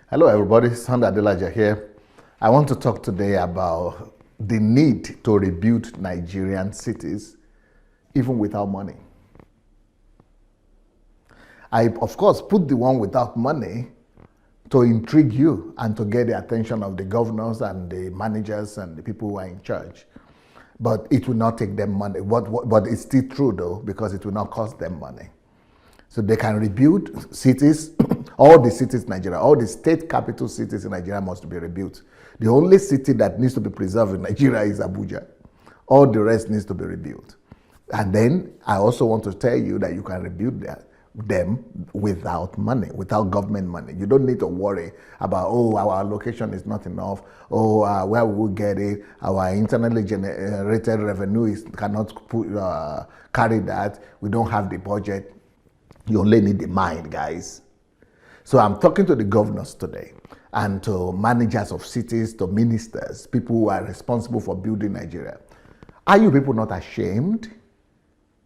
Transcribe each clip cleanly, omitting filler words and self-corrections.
Hello everybody, Adelaja here. I want to talk today about the need to rebuild Nigerian cities even without money. I, of course, put the one without money to intrigue you and to get the attention of the governors and the managers and the people who are in charge. But it will not take them money. But it's still true though, because it will not cost them money. So they can rebuild cities, all the cities in Nigeria, all the state capital cities in Nigeria must be rebuilt. The only city that needs to be preserved in Nigeria is Abuja. All the rest needs to be rebuilt. And then I also want to tell you that you can rebuild them without money, without government money. You don't need to worry about, oh, our allocation is not enough, oh, where will we get it, our internally generated revenue cannot carry that, we don't have the budget. You only need the mind, guys. So I'm talking to the governors today and to managers of cities, to ministers, people who are responsible for building Nigeria. Are you people not ashamed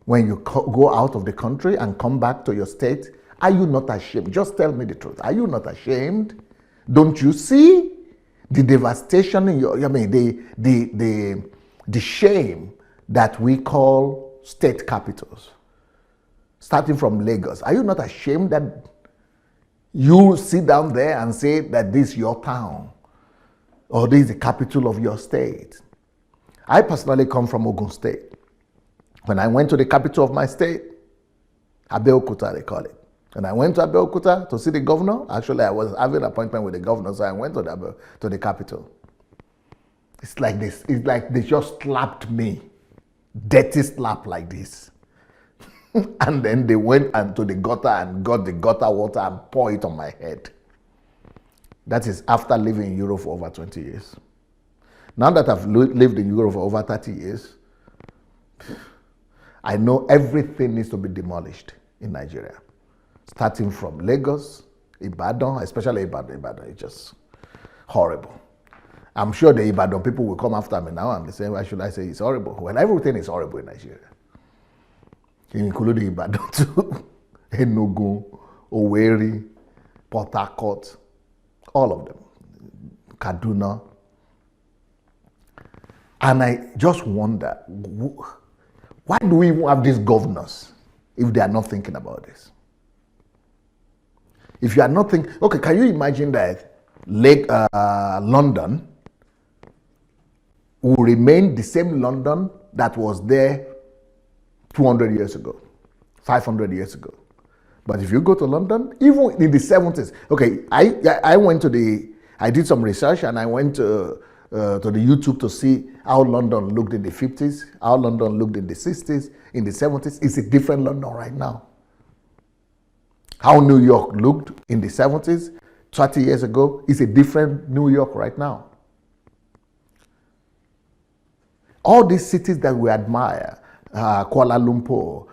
when you go out of the country and come back to your state? Are you not ashamed? Just tell me the truth. Are you not ashamed? Don't you see the devastation in your, the shame that we call state capitals? Starting from Lagos. Are you not ashamed that you sit down there and say that this is your town or this is the capital of your state? I personally come from Ogun State. When I went to the capital of my state, Abeokuta they call it. When I went to Abeokuta to see the governor, actually I was having an appointment with the governor, so I went to the capital. It's like this. It's like they just slapped me. Dirty slap like this. And then they went into the gutter and got the gutter water and poured it on my head. That is after living in Europe for over 20 years. Now that I've lived in Europe for over 30 years, I know everything needs to be demolished in Nigeria. Starting from Lagos, Ibadan, especially Ibadan. It's just horrible. I'm sure the Ibadan people will come after me now and be saying, why should I say it's horrible? Well, everything is horrible in Nigeria. Including Ibadan too, Enugu, Owerri, Port Harcourt, all of them, Kaduna. And I just wonder, why do we even have these governors if they are not thinking about this? If you are not thinking, okay, can you imagine that London will remain the same London that was there 200 years ago, 500 years ago. But if you go to London, even in the 70s, okay, I did some research and I went to the YouTube to see how London looked in the 50s, how London looked in the 60s, in the 70s. It's a different London right now. How New York looked in the 70s, 30 years ago, is a different New York right now. All these cities that we admire, Kuala Lumpur,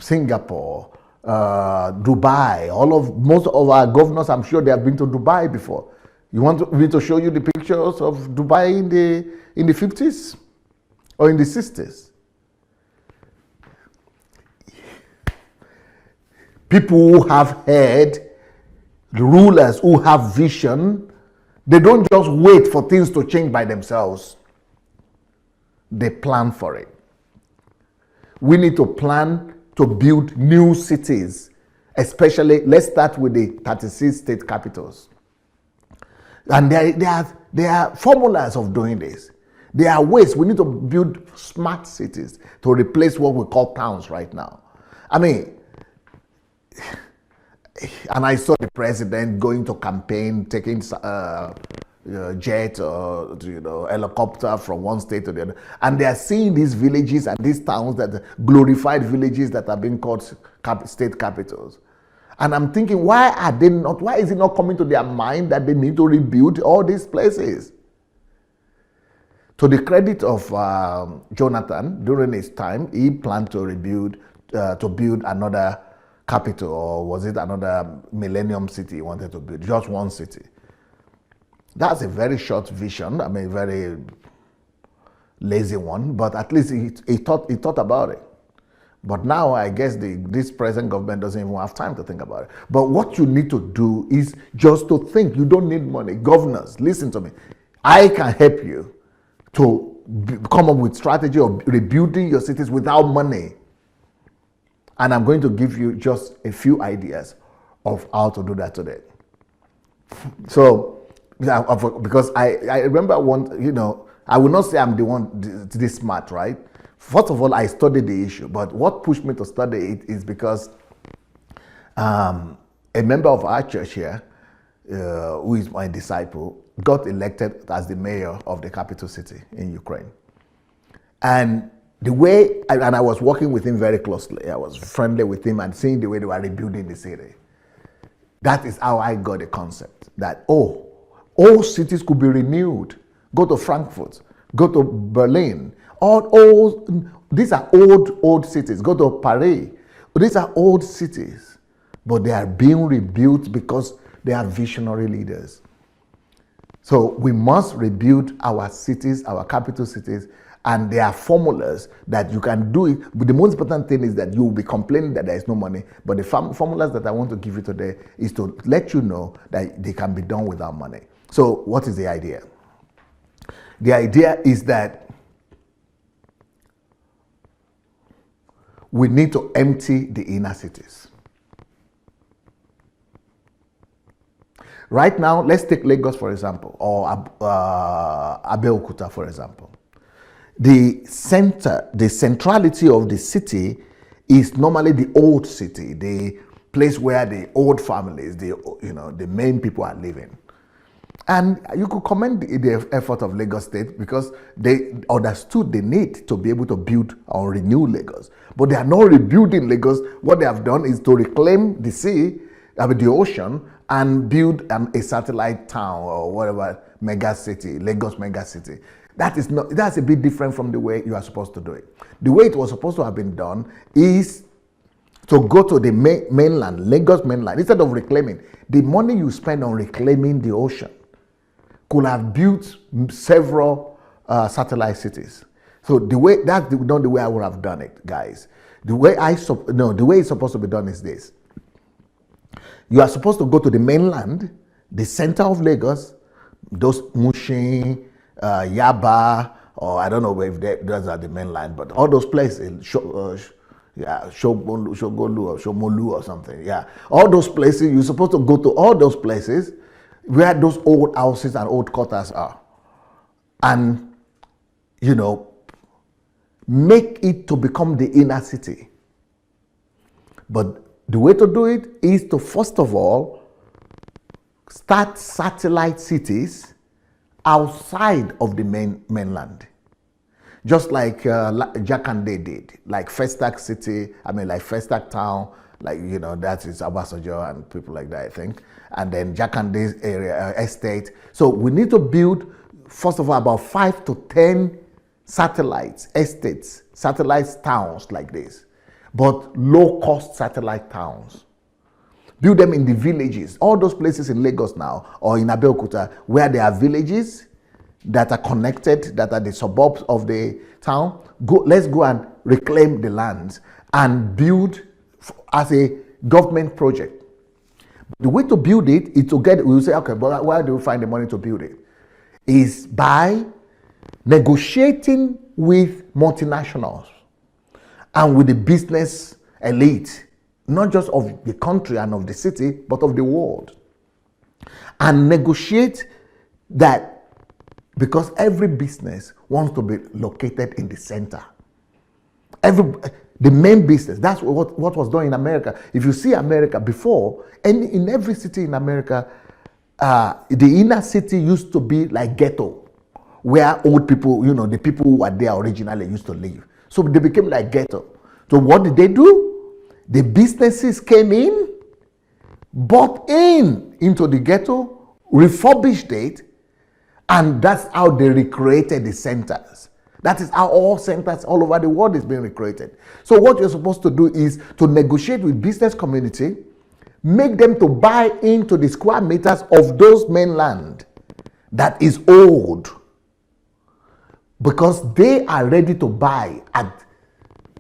Singapore, Dubai, most of our governors, I'm sure they have been to Dubai before. You want me to show you the pictures of Dubai in the 50s or in the 60s? People who have head, the rulers who have vision, they don't just wait for things to change by themselves. They plan for it. We need to plan to build new cities, especially, let's start with the 36 state capitals. And there are formulas of doing this. There are ways. We need to build smart cities to replace what we call towns right now. I mean, and I saw the president going to campaign, taking jet or helicopter from one state to the other, and they are seeing these villages and these towns, that glorified villages that are being called state capitals. And I'm thinking, why is it not coming to their mind that they need to rebuild all these places? To the credit of Jonathan, during his time, he planned to build another capital, or was it another millennium city he wanted to build, just one city. That's a very short vision, very lazy one, but at least he thought about it. But now I guess this present government doesn't even have time to think about it. But what you need to do is just to think. You don't need money. Governors, listen to me. I can help you to come up with strategy of rebuilding your cities without money. And I'm going to give you just a few ideas of how to do that today. So, because I remember I will not say I'm the one this smart, right? First of all, I studied the issue, but what pushed me to study it is because a member of our church here, who is my disciple, got elected as the mayor of the capital city in Ukraine. And the way, and I was working with him very closely, I was friendly with him and seeing the way they were rebuilding the city. That is how I got the concept that, all cities could be renewed. Go to Frankfurt, go to Berlin. These are old cities. Go to Paris. These are old cities, but they are being rebuilt because they are visionary leaders. So we must rebuild our cities, our capital cities, and there are formulas that you can do it. But the most important thing is that you will be complaining that there is no money. But the formulas that I want to give you today is to let you know that they can be done without money. So what is the idea? The idea is that we need to empty the inner cities. Right now, let's take Lagos for example, or Abeokuta for example. The centrality of the city is normally the old city, the place where the old families, the main people are living. And you could commend the effort of Lagos State because they understood the need to be able to build or renew Lagos. But they are not rebuilding Lagos. What they have done is to reclaim the sea, the ocean, and build a satellite town or whatever mega city, Lagos mega city. That's a bit different from the way you are supposed to do it. The way it was supposed to have been done is to go to the mainland, Lagos mainland, instead of reclaiming. The money you spend on reclaiming the ocean could have built several satellite cities. So that's not the way I would have done it, guys. The way it's supposed to be done is this. You are supposed to go to the mainland, the center of Lagos, those Mushin, Yaba, or I don't know if those are the mainland, but all those places, Shogolu or Shomolu or something, yeah. All those places, you're supposed to go to all those places where those old houses and old quarters are. And, make it to become the inner city. But the way to do it is to, first of all, start satellite cities outside of the mainland. Just like Jakande did, like Festac City, like Festac Town, that is Obasanjo and people like that, I think. And then Jakande's area, estate. So we need to build, first of all, about 5 to 10 satellites, estates, satellite towns like this, but low-cost satellite towns. Build them in the villages, all those places in Lagos now, or in Abeokuta, where there are villages that are connected, that are the suburbs of the town. Let's go and reclaim the lands and build as a government project. The way to build it is to get, we'll say, okay, but where do we find the money to build it? Is by negotiating with multinationals and with the business elite, not just of the country and of the city, but of the world. And negotiate that, because every business wants to be located in the center. The main business, that's what was done in America. If you see America before, and in every city in America, the inner city used to be like ghetto, where old people, the people who were there originally used to live. So they became like ghetto. So what did they do? The businesses came in, bought into the ghetto, refurbished it, and that's how they recreated the centers. That is how all centers all over the world is being recreated. So what you're supposed to do is to negotiate with business community, make them to buy into the square meters of those mainland that is old, because they are ready to buy at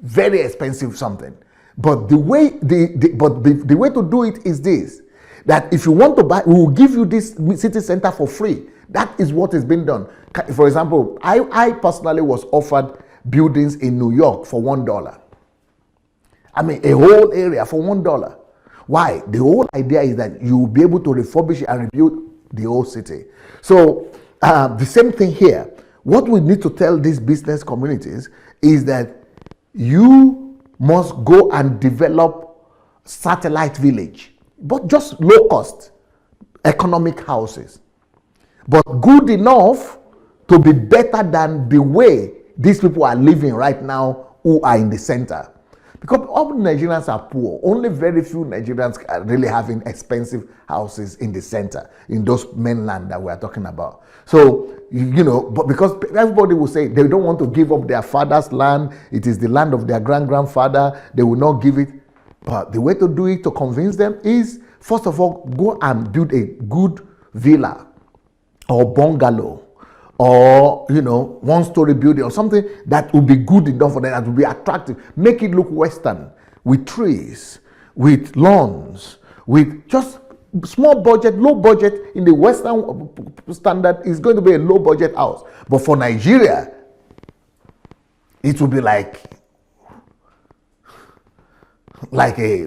very expensive something. But the way the way to do it is this: that if you want to buy, we will give you this city center for free. That is what is being done. For example, I personally was offered buildings in New York for $1. I mean, a whole area for $1. Why? The whole idea is that you will be able to refurbish and rebuild the whole city. So the same thing here. What we need to tell these business communities is that you must go and develop satellite village, but just low cost economic houses, but good enough to be better than the way these people are living right now who are in the center. Because all Nigerians are poor. Only very few Nigerians are really having expensive houses in the center, in those mainland that we are talking about. So, but because everybody will say they don't want to give up their father's land, it is the land of their grandfather, they will not give it. But the way to do it, to convince them, is first of all, go and build a good villa or bungalow, or one-story building or something that will be good enough for them, that will be attractive. Make it look Western, with trees, with lawns, with just small budget, low budget. In the Western standard, is going to be a low budget house. But for Nigeria, it will be like a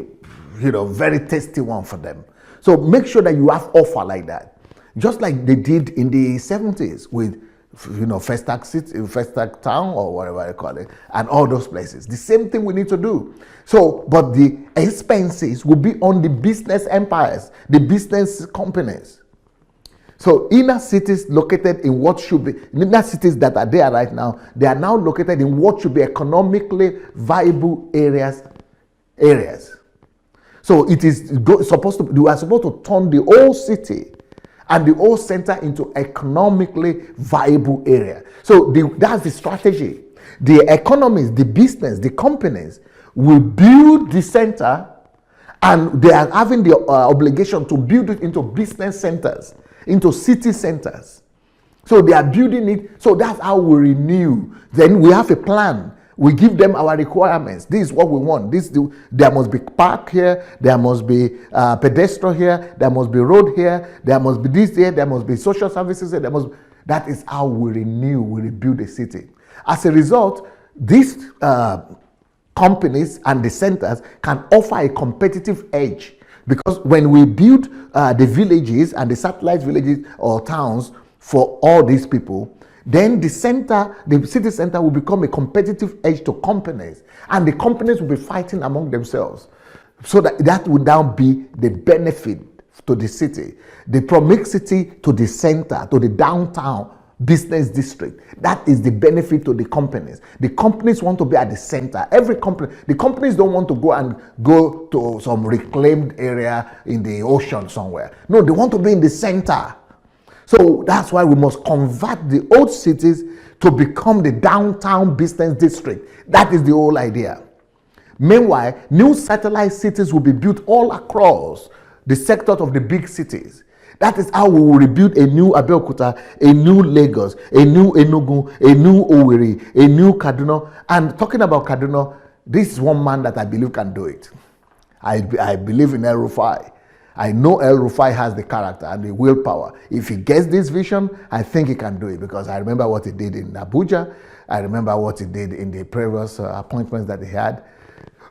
very tasty one for them. So make sure that you have offer like that. Just like they did in the 70s with, Festac City, Festac Town, or whatever they call it, and all those places. The same thing we need to do. So, but the expenses will be on the business empires, the business companies. So, inner cities located in what should be, inner cities that are there right now, they are now located in what should be economically viable areas. So, it is supposed to, we are supposed to turn the whole city and the whole center into economically viable area. So that's the strategy. The economies, the business, the companies will build the center, and they are having the obligation to build it into business centers, into city centers. So they are building it. So that's how we renew. Then we have a plan. We give them our requirements. This is what we want. There must be park here. There must be pedestrian here. There must be road here. There must be this here. There must be social services here. That is how we renew, we rebuild a city. As a result, these companies and the centers can offer a competitive edge, because when we build the villages and the satellite villages or towns for all these people, then the city center will become a competitive edge to companies, and the companies will be fighting among themselves. So that would now be the benefit to the city, the proximity to the center, to the downtown business district. That is the benefit to the companies. The companies want to be at the center. The companies don't want to go to some reclaimed area in the ocean somewhere. No, they want to be in the center. So that's why we must convert the old cities to become the downtown business district. That is the whole idea. Meanwhile, new satellite cities will be built all across the sectors of the big cities. That is how we will rebuild a new Abeokuta, a new Lagos, a new Enugu, a new Owerri, a new Kaduna. And talking about Kaduna, this is one man that I believe can do it. I believe in El Rufai. I know El Rufai has the character and the willpower. If he gets this vision, I think he can do it, because I remember what he did in Abuja. I remember what he did in the previous appointments that he had.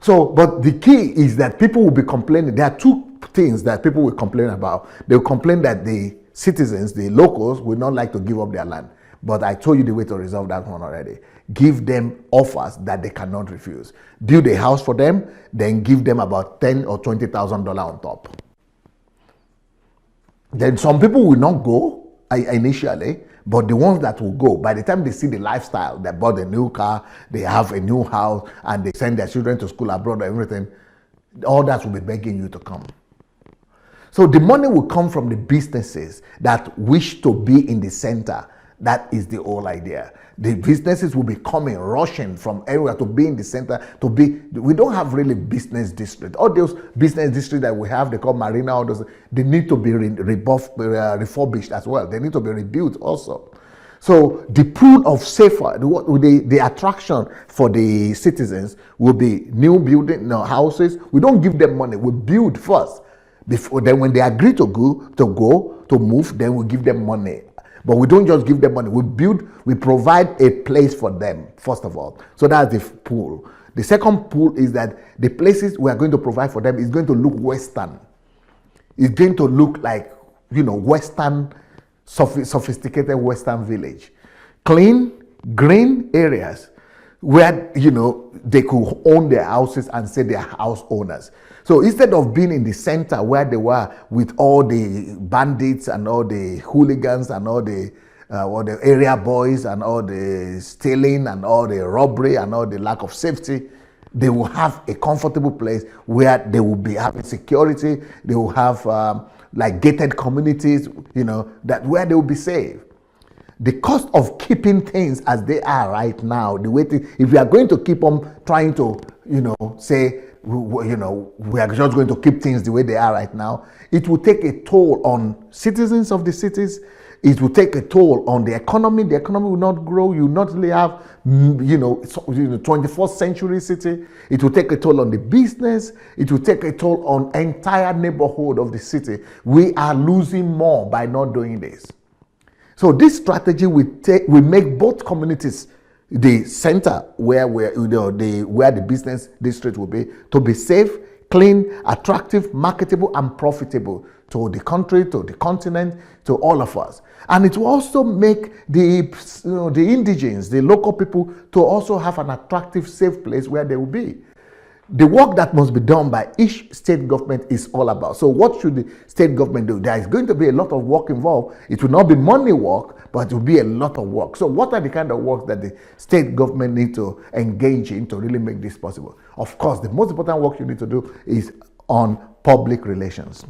So, but the key is that people will be complaining. There are two things that people will complain about. They will complain that the citizens, the locals, will not like to give up their land. But I told you the way to resolve that one already. Give them offers that they cannot refuse. Build a house for them, then give them about $10,000 or $20,000 on top. Then some people will not go initially, but the ones that will go, by the time they see the lifestyle, they bought a new car, they have a new house, and they send their children to school abroad or everything, all that will be begging you to come. So the money will come from the businesses that wish to be in the center. That is the whole idea. The businesses will be coming, rushing from everywhere to be in the center, we don't have really business district. All those business districts that we have, they call Marina, all those, they need to be refurbished as well. They need to be rebuilt also. So the pool of safer, the attraction for the citizens will be new building, houses. We don't give them money. We build first. Before then, when they agree to move, then we give them money. But we don't just give them money. We provide a place for them, first of all. So that's the pool. The second pool is that the places we are going to provide for them is going to look Western. It's going to look like, Western, sophisticated Western village. Clean, green areas where, they could own their houses and say they're house owners. So instead of being in the center where they were with all the bandits and all the hooligans and all the area boys and all the stealing and all the robbery and all the lack of safety, they will have a comfortable place where they will be having security. They will have like gated communities, that where they will be safe. The cost of keeping things as they are right now, if we are going to keep on trying to, say, we are just going to keep things the way they are right now, it will take a toll on citizens of the cities. It will take a toll on the economy. The economy will not grow. You will not really have, 21st century city. It will take a toll on the business. It will take a toll on entire neighborhood of the city. We are losing more by not doing this. So this strategy will make both communities the center where the business district will be, to be safe, clean, attractive, marketable, and profitable to the country, to the continent, to all of us. And it will also make the indigenes, the local people, to also have an attractive, safe place where they will be. The work that must be done by each state government is all about. So what should the state government do? There is going to be a lot of work involved. It will not be money work, but it will be a lot of work. So what are the kind of work that the state government need to engage in to really make this possible? Of course, the most important work you need to do is on public relations.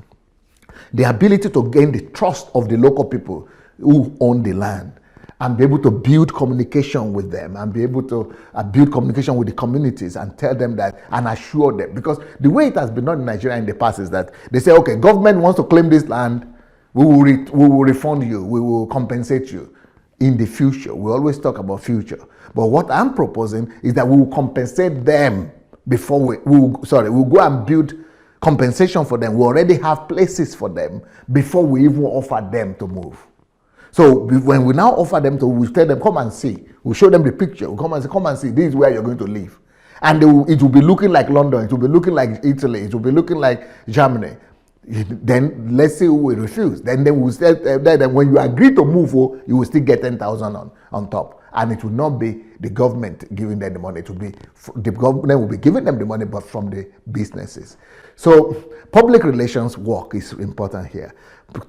The ability to gain the trust of the local people who own the land, and be able to build communication with them, and be able to build communication with the communities and tell them that and assure them. Because the way it has been done in Nigeria in the past is that they say, okay, government wants to claim this land, we will refund you, we will compensate you. In the future, we always talk about future. But what I'm proposing is that we will compensate them before we'll go and build compensation for them. We already have places for them before we even offer them to move. So when we now offer them we tell them, come and see. We'll show them the picture. We'll come and see, this is where you're going to live. And it will be looking like London. It will be looking like Italy. It will be looking like Germany. Then let's say we will refuse. Then we'll say that when you agree to move, you will still get 10,000 on top. And it will not be the government giving them the money. It will be the government will be giving them the money, but from the businesses. So public relations work is important here.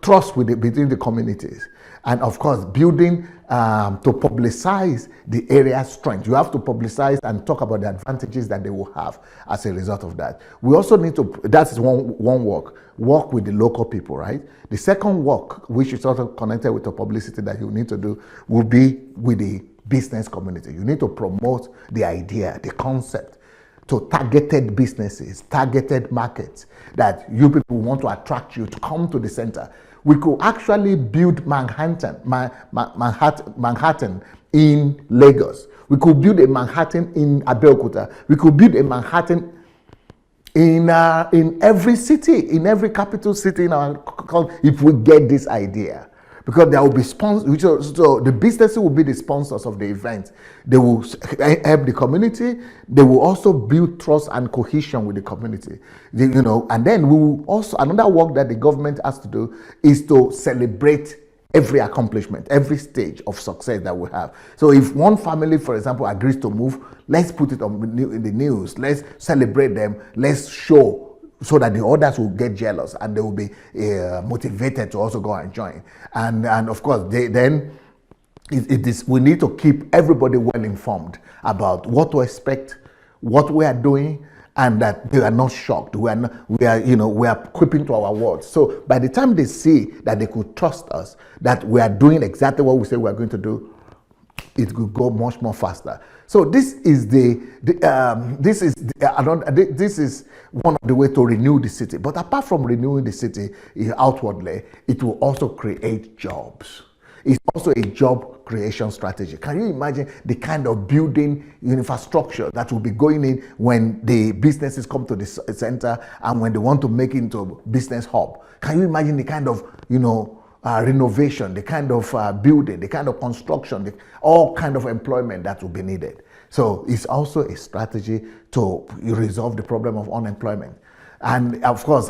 Trust between the communities. And of course, building to publicize the area's strength. You have to publicize and talk about the advantages that they will have as a result of that. We also need to, that's one work with the local people, right? The second work, which is also connected with the publicity that you need to do, will be with the business community. You need to promote the idea, the concept, to targeted businesses, targeted markets, that you people want to attract you to come to the center. We could actually build Manhattan in Lagos. We could build a Manhattan in Abeokuta. We could build a Manhattan in every city, in every capital city in our country, if we get this idea. Because there will be sponsors, so the businesses will be the sponsors of the event. They will help the community. They will also build trust and cohesion with the community. And then we will also, another work that the government has to do is to celebrate every accomplishment, every stage of success that we have. So if one family, for example, agrees to move, let's put it in the news. Let's celebrate them. Let's show, so that the others will get jealous and they will be motivated to also go and join. And of course, we need to keep everybody well informed about what to expect, what we are doing, and that they are not shocked. We are keeping to our words. So by the time they see that they could trust us, that we are doing exactly what we say we are going to do, it could go much more faster. So this is one of the ways to renew the city. But apart from renewing the city outwardly, it will also create jobs. It's also a job creation strategy. Can you imagine the kind of building infrastructure that will be going in when the businesses come to the center and when they want to make it into a business hub? Can you imagine the kind of, renovation, the kind of building, the kind of construction, all kind of employment that will be needed? So it's also a strategy to resolve the problem of unemployment. And of course,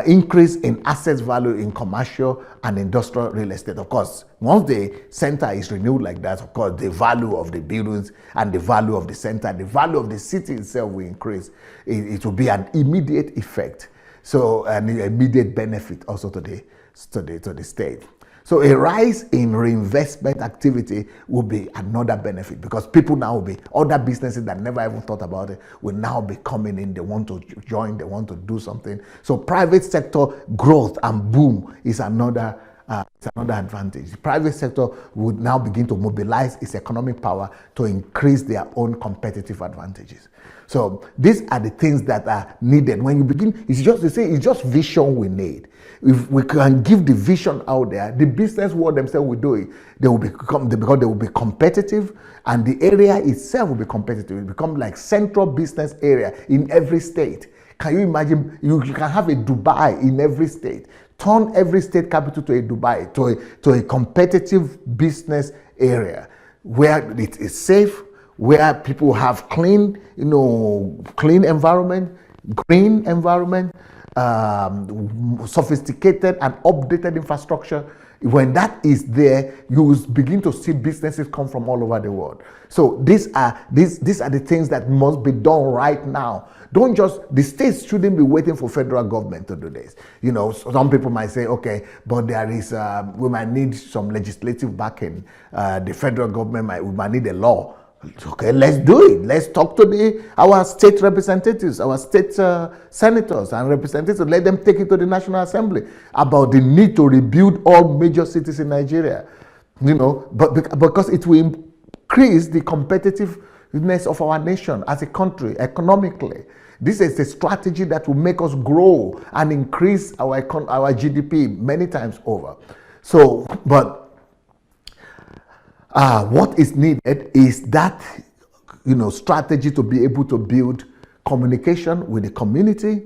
increase in assets value in commercial and industrial real estate. Of course, once the center is renewed like that, of course, the value of the buildings and the value of the center, the value of the city itself will increase. It will be an immediate effect. So an immediate benefit also to the state. So a rise in reinvestment activity will be another benefit, because people now will be, other businesses that never even thought about it will now be coming in. They want to join, they want to do something. So private sector growth and boom is another advantage. The private sector would now begin to mobilize its economic power to increase their own competitive advantages. So these are the things that are needed. When you begin, it's just vision we need. If we can give the vision out there, the business world themselves will do it. Because they will be competitive, and the area itself will be competitive. It will become like central business area in every state. Can you imagine? You can have a Dubai in every state. Turn every state capital to a Dubai, to a competitive business area where it is safe, where people have clean environment, green environment, sophisticated and updated infrastructure. When that is there, you will begin to see businesses come from all over the world. So these are the things that must be done right now. The states shouldn't be waiting for federal government to do this. Some people might say, okay, but we might need some legislative backing. The federal government we might need a law. Okay, let's do it. Let's talk to our state representatives, our state senators and representatives. Let them take it to the National Assembly about the need to rebuild all major cities in Nigeria. But because it will increase the competitiveness of our nation as a country economically. This is a strategy that will make us grow and increase our GDP many times over. So, but what is needed is that strategy to be able to build communication with the community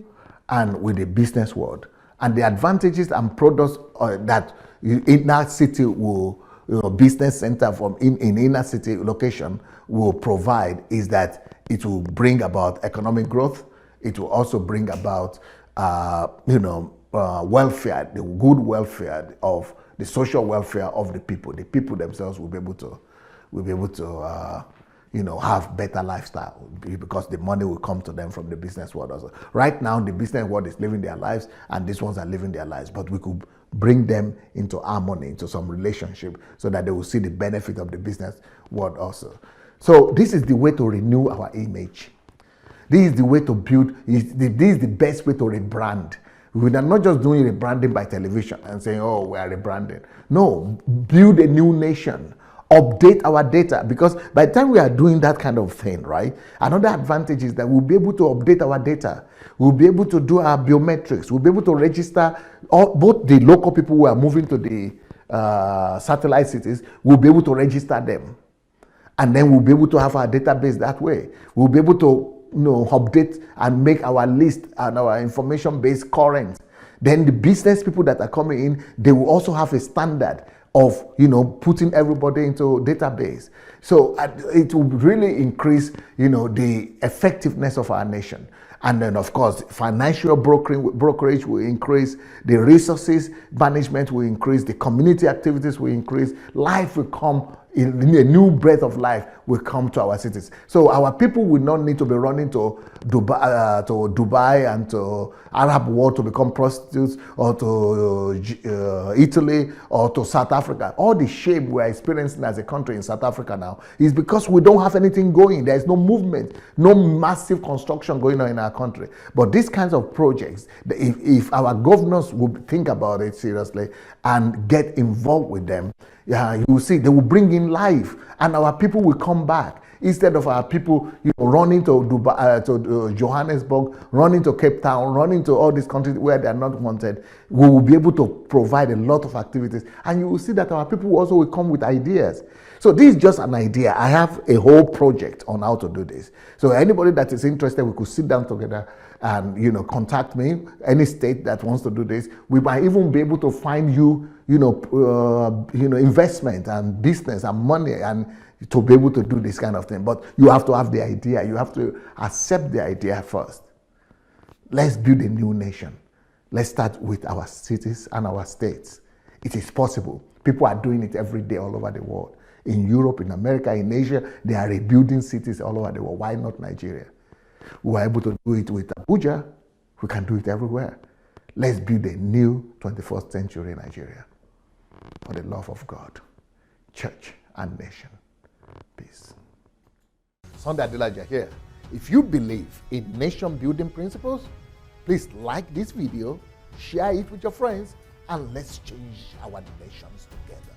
and with the business world, and the advantages and products that inner city will business center in inner city location will provide is that it will bring about economic growth. It will also bring about welfare, the good welfare of the social welfare of the people. The people themselves will be able to have better lifestyle, because the money will come to them from the business world also. Right now, the business world is living their lives, and these ones are living their lives. But we could bring them into harmony, into some relationship, so that they will see the benefit of the business world also. So this is the way to renew our image. This is the way to build. This is the best way to rebrand. We are not just doing rebranding by television and saying, oh, we are rebranding. No, build a new nation. Update our data, because by the time we are doing that kind of thing, right, another advantage is that we'll be able to update our data. We'll be able to do our biometrics. We'll be able to register both the local people who are moving to the satellite cities. We'll be able to register them. And then we'll be able to have our database that way. We'll be able to update and make our list and our information base current. Then the business people that are coming in, they will also have a standard of putting everybody into database. So it will really increase the effectiveness of our nation. And then, of course, financial brokerage will increase, the resources management will increase, the community activities will increase, life will come, a new breath of life will come to our cities. So our people will not need to be running to Dubai and to Arab world to become prostitutes, or to Italy, or to South Africa. All the shame we're experiencing as a country in South Africa now is because we don't have anything going. There's no movement, no massive construction going on in our country. But these kinds of projects, if our governors would think about it seriously and get involved with them, Yeah, you will see they will bring in life, and our people will come back. Instead of our people, running to Dubai, to Johannesburg, running to Cape Town, running to all these countries where they are not wanted, we will be able to provide a lot of activities. And you will see that our people also will come with ideas. So this is just an idea. I have a whole project on how to do this. So anybody that is interested, we could sit down together and contact me. Any state that wants to do this, we might even be able to find you, investment and business and money and to be able to do this kind of thing. But you have to have the idea. You have to accept the idea first. Let's build a new nation. Let's start with our cities and our states. It is possible. People are doing it every day all over the world. In Europe, in America, in Asia, they are rebuilding cities all over the world. Why not Nigeria? We were able to do it with Abuja. We can do it everywhere. Let's build a new 21st century Nigeria for the love of God, church, and nation. Peace. Sunday Adelaja here. If you believe in nation building principles, please like this video, share it with your friends, and let's change our nations together.